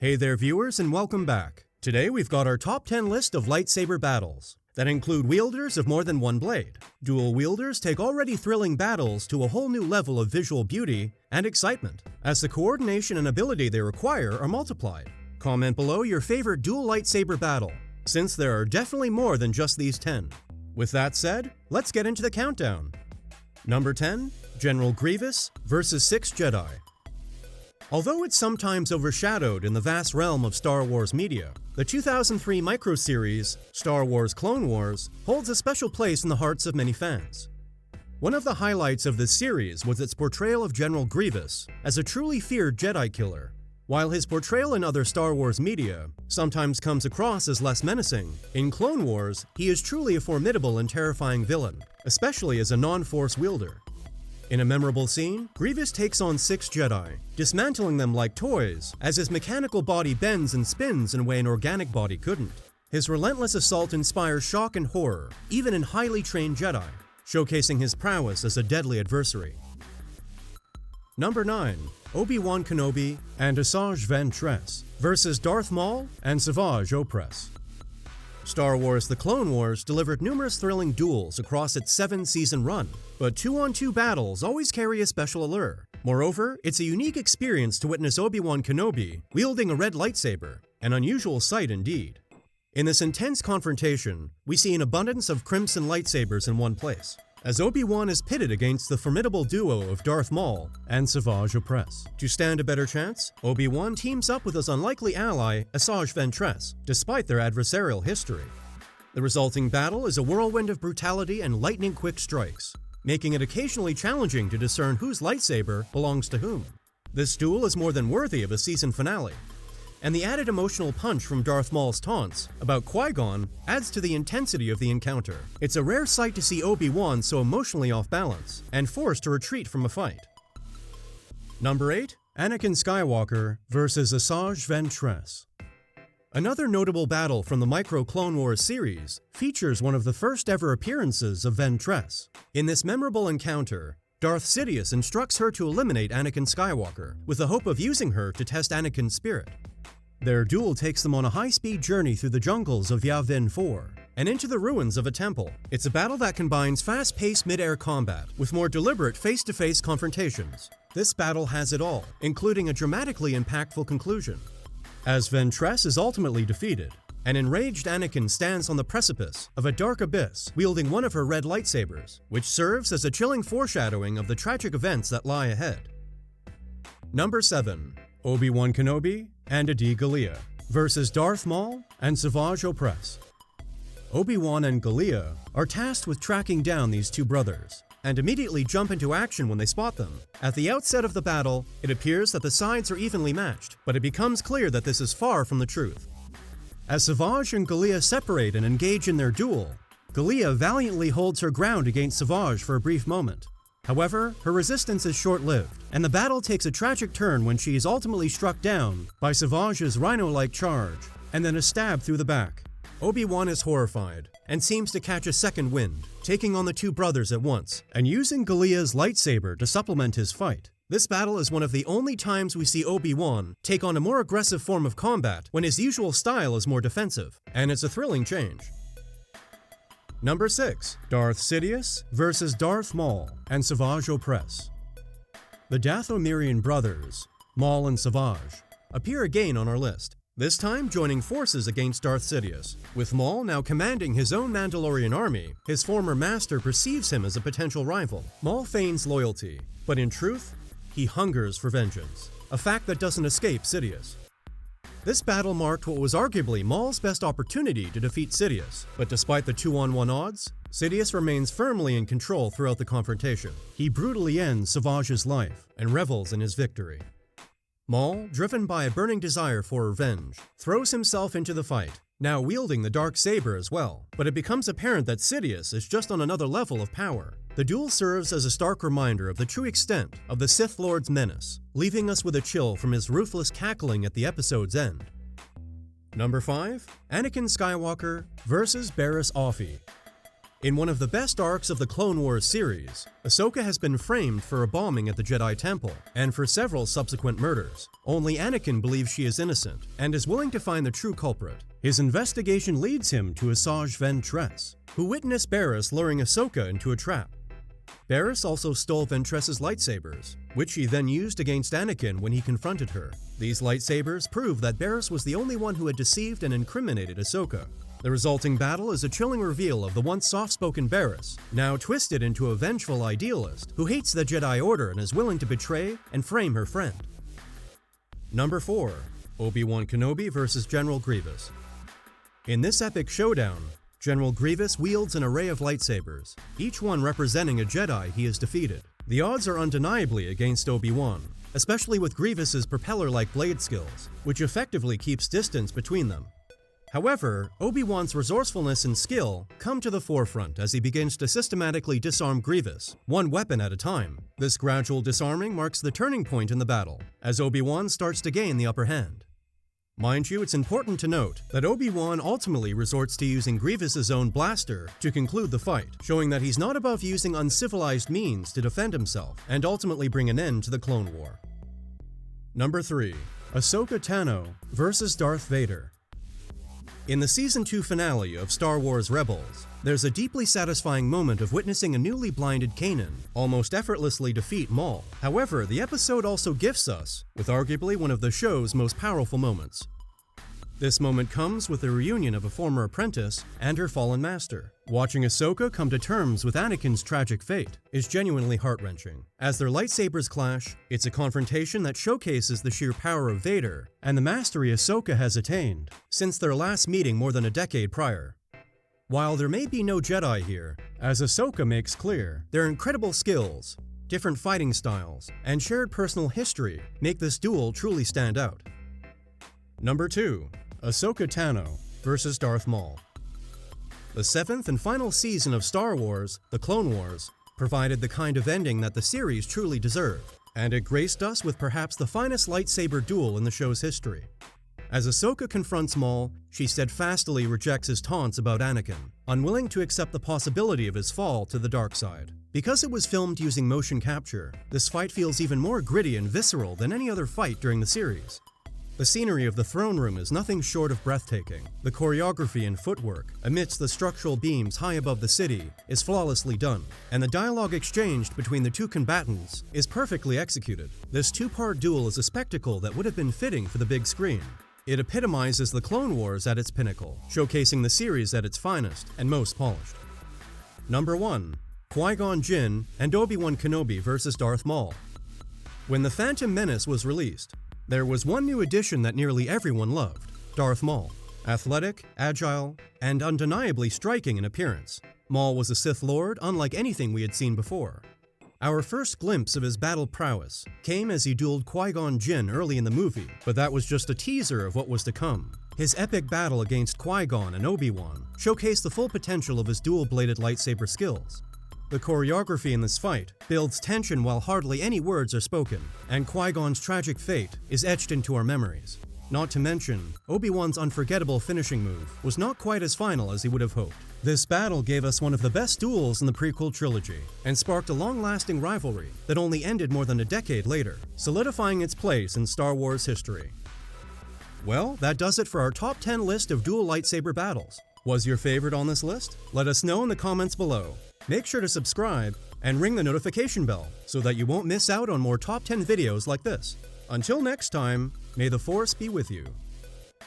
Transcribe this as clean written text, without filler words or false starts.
Hey there viewers and welcome back. Today we've got our top 10 list of lightsaber battles that include wielders of more than one blade. Dual wielders take already thrilling battles to a whole new level of visual beauty and excitement, as the coordination and ability they require are multiplied. Comment below your favorite dual lightsaber battle, since there are definitely more than just these 10. With that said, let's get into the countdown. Number 10, General Grievous vs 6 Jedi. Although it's sometimes overshadowed in the vast realm of Star Wars media, the 2003 micro-series, Star Wars Clone Wars, holds a special place in the hearts of many fans. One of the highlights of this series was its portrayal of General Grievous as a truly feared Jedi killer. While his portrayal in other Star Wars media sometimes comes across as less menacing, in Clone Wars, he is truly a formidable and terrifying villain, especially as a non-Force wielder. In a memorable scene, Grievous takes on 6 Jedi, dismantling them like toys as his mechanical body bends and spins in a way an organic body couldn't. His relentless assault inspires shock and horror, even in highly trained Jedi, showcasing his prowess as a deadly adversary. Number 9. Obi-Wan Kenobi and Asajj Ventress vs Darth Maul and Savage Opress. Star Wars The Clone Wars delivered numerous thrilling duels across its 7-season run, but 2-on-2 battles always carry a special allure. Moreover, it's a unique experience to witness Obi-Wan Kenobi wielding a red lightsaber, an unusual sight indeed. In this intense confrontation, we see an abundance of crimson lightsabers in one place, as Obi-Wan is pitted against the formidable duo of Darth Maul and Savage Opress. To stand a better chance, Obi-Wan teams up with his unlikely ally, Asajj Ventress, despite their adversarial history. The resulting battle is a whirlwind of brutality and lightning-quick strikes, making it occasionally challenging to discern whose lightsaber belongs to whom. This duel is more than worthy of a season finale, and the added emotional punch from Darth Maul's taunts about Qui-Gon adds to the intensity of the encounter. It's a rare sight to see Obi-Wan so emotionally off balance and forced to retreat from a fight. Number 8. Anakin Skywalker vs Asajj Ventress. Another notable battle from the Micro Clone Wars series features one of the first ever appearances of Ventress. In this memorable encounter, Darth Sidious instructs her to eliminate Anakin Skywalker, with the hope of using her to test Anakin's spirit. Their duel takes them on a high-speed journey through the jungles of Yavin 4 and into the ruins of a temple. It's a battle that combines fast-paced mid-air combat with more deliberate face-to-face confrontations. This battle has it all, including a dramatically impactful conclusion. As Ventress is ultimately defeated, an enraged Anakin stands on the precipice of a dark abyss, wielding one of her red lightsabers, which serves as a chilling foreshadowing of the tragic events that lie ahead. Number 7. Obi-Wan Kenobi and Adi Gallia vs Darth Maul and Savage Opress. Obi-Wan and Gallia are tasked with tracking down these two brothers, and immediately jump into action when they spot them. At the outset of the battle, it appears that the sides are evenly matched, but it becomes clear that this is far from the truth. As Savage and Gallia separate and engage in their duel, Gallia valiantly holds her ground against Savage for a brief moment. However, her resistance is short-lived, and the battle takes a tragic turn when she is ultimately struck down by Savage's rhino-like charge, and then a stab through the back. Obi-Wan is horrified, and seems to catch a second wind, taking on the two brothers at once, and using Gallia's lightsaber to supplement his fight. This battle is one of the only times we see Obi-Wan take on a more aggressive form of combat when his usual style is more defensive, and it's a thrilling change. Number 6. Darth Sidious vs Darth Maul and Savage Opress. The Dathomirian brothers, Maul and Savage, appear again on our list, this time joining forces against Darth Sidious. With Maul now commanding his own Mandalorian army, his former master perceives him as a potential rival. Maul feigns loyalty, but in truth, he hungers for vengeance, a fact that doesn't escape Sidious. This battle marked what was arguably Maul's best opportunity to defeat Sidious, but despite the 2-on-1 odds, Sidious remains firmly in control throughout the confrontation. He brutally ends Savage's life and revels in his victory. Maul, driven by a burning desire for revenge, throws himself into the fight, now wielding the dark saber as well, but it becomes apparent that Sidious is just on another level of power. The duel serves as a stark reminder of the true extent of the Sith Lord's menace, leaving us with a chill from his ruthless cackling at the episode's end. Number 5. Anakin Skywalker vs Barriss Offee. In one of the best arcs of the Clone Wars series, Ahsoka has been framed for a bombing at the Jedi Temple, and for several subsequent murders. Only Anakin believes she is innocent, and is willing to find the true culprit. His investigation leads him to Asajj Ventress, who witnessed Barriss luring Ahsoka into a trap. Barriss also stole Ventress's lightsabers, which he then used against Anakin when he confronted her. These lightsabers prove that Barriss was the only one who had deceived and incriminated Ahsoka. The resulting battle is a chilling reveal of the once soft-spoken Barriss, now twisted into a vengeful idealist who hates the Jedi Order and is willing to betray and frame her friend. Number 4. Obi-Wan Kenobi vs. General Grievous. In this epic showdown, General Grievous wields an array of lightsabers, each one representing a Jedi he has defeated. The odds are undeniably against Obi-Wan, especially with Grievous's propeller-like blade skills, which effectively keeps distance between them. However, Obi-Wan's resourcefulness and skill come to the forefront as he begins to systematically disarm Grievous, one weapon at a time. This gradual disarming marks the turning point in the battle, as Obi-Wan starts to gain the upper hand. Mind you, it's important to note that Obi-Wan ultimately resorts to using Grievous's own blaster to conclude the fight, showing that he's not above using uncivilized means to defend himself and ultimately bring an end to the Clone War. Number 3. Ahsoka Tano vs. Darth Vader. In the Season 2 finale of Star Wars Rebels, there's a deeply satisfying moment of witnessing a newly blinded Kanan almost effortlessly defeat Maul. However, the episode also gifts us with arguably one of the show's most powerful moments. This moment comes with the reunion of a former apprentice and her fallen master. Watching Ahsoka come to terms with Anakin's tragic fate is genuinely heart-wrenching. As their lightsabers clash, it's a confrontation that showcases the sheer power of Vader and the mastery Ahsoka has attained since their last meeting more than a decade prior. While there may be no Jedi here, as Ahsoka makes clear, their incredible skills, different fighting styles, and shared personal history make this duel truly stand out. Number 2. Ahsoka Tano vs. Darth Maul. The 7th and final season of Star Wars, The Clone Wars, provided the kind of ending that the series truly deserved, and it graced us with perhaps the finest lightsaber duel in the show's history. As Ahsoka confronts Maul, she steadfastly rejects his taunts about Anakin, unwilling to accept the possibility of his fall to the dark side. Because it was filmed using motion capture, this fight feels even more gritty and visceral than any other fight during the series. The scenery of the throne room is nothing short of breathtaking. The choreography and footwork, amidst the structural beams high above the city, is flawlessly done, and the dialogue exchanged between the two combatants is perfectly executed. This two-part duel is a spectacle that would have been fitting for the big screen. It epitomizes the Clone Wars at its pinnacle, showcasing the series at its finest and most polished. Number 1. Qui-Gon Jinn and Obi-Wan Kenobi vs. Darth Maul. When The Phantom Menace was released, there was one new addition that nearly everyone loved: Darth Maul. Athletic, agile, and undeniably striking in appearance, Maul was a Sith Lord unlike anything we had seen before. Our first glimpse of his battle prowess came as he dueled Qui-Gon Jinn early in the movie, but that was just a teaser of what was to come. His epic battle against Qui-Gon and Obi-Wan showcased the full potential of his dual-bladed lightsaber skills. The choreography in this fight builds tension while hardly any words are spoken, and Qui-Gon's tragic fate is etched into our memories. Not to mention, Obi-Wan's unforgettable finishing move was not quite as final as he would have hoped. This battle gave us one of the best duels in the prequel trilogy, and sparked a long-lasting rivalry that only ended more than a decade later, solidifying its place in Star Wars history. Well, that does it for our top 10 list of dual lightsaber battles. Was your favorite on this list? Let us know in the comments below. Make sure to subscribe and ring the notification bell so that you won't miss out on more top 10 videos like this. Until next time, may the Force be with you.